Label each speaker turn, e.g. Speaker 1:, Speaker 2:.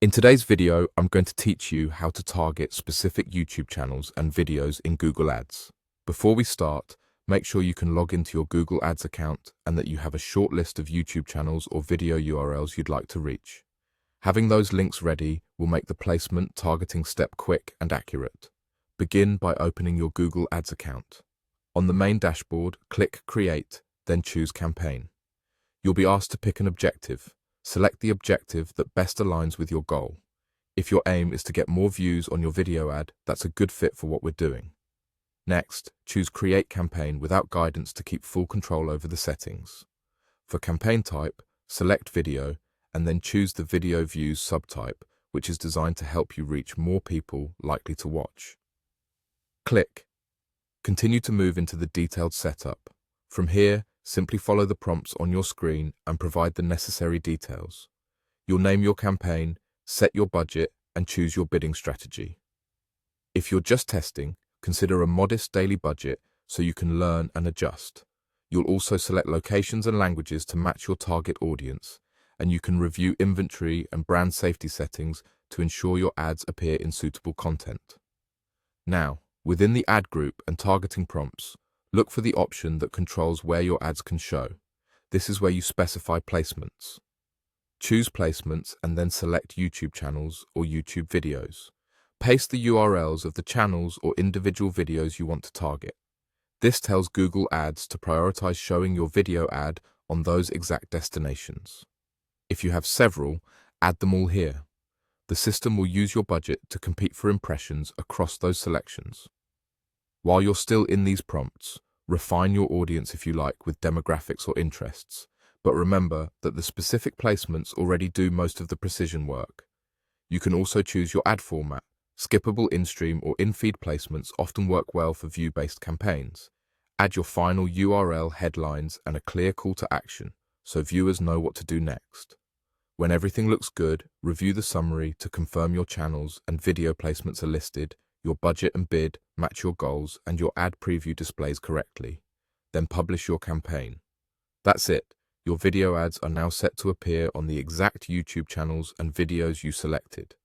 Speaker 1: In today's video, I'm going to teach you how to target specific YouTube channels and videos in Google Ads. Before we start, make sure you can log into your Google Ads account and that you have a short list of YouTube channels or video URLs you'd like to reach. Having those links ready will make the placement targeting step quick and accurate. Begin by opening your Google Ads account. On the main dashboard, click Create, then choose Campaign. You'll be asked to pick an objective. Select the objective that best aligns with your goal. If your aim is to get more views on your video ad, that's a good fit for what we're doing. Next, choose Create Campaign without guidance to keep full control over the settings. For campaign type, select Video, and then choose the Video Views subtype, which is designed to help you reach more people likely to watch. Click. Continue to move into the detailed setup. From here, simply follow the prompts on your screen and provide the necessary details. You'll name your campaign, set your budget, and choose your bidding strategy. If you're just testing, consider a modest daily budget so you can learn and adjust. You'll also select locations and languages to match your target audience, and you can review inventory and brand safety settings to ensure your ads appear in suitable content. Now, within the ad group and targeting prompts, look for the option that controls where your ads can show. This is where you specify placements. Choose placements and then select YouTube channels or YouTube videos. Paste the URLs of the channels or individual videos you want to target. This tells Google Ads to prioritize showing your video ad on those exact destinations. If you have several, add them all here. The system will use your budget to compete for impressions across those selections. While you're still in these prompts, refine your audience if you like with demographics or interests, but remember that the specific placements already do most of the precision work. You can also choose your ad format. Skippable in-stream or in-feed placements often work well for view-based campaigns. Add your final URL, headlines, and a clear call to action so viewers know what to do next. When everything looks good, review the summary to confirm your channels and video placements are listed, your budget and bid match your goals, and your ad preview displays correctly. Then publish your campaign. That's it. Your video ads are now set to appear on the exact YouTube channels and videos you selected.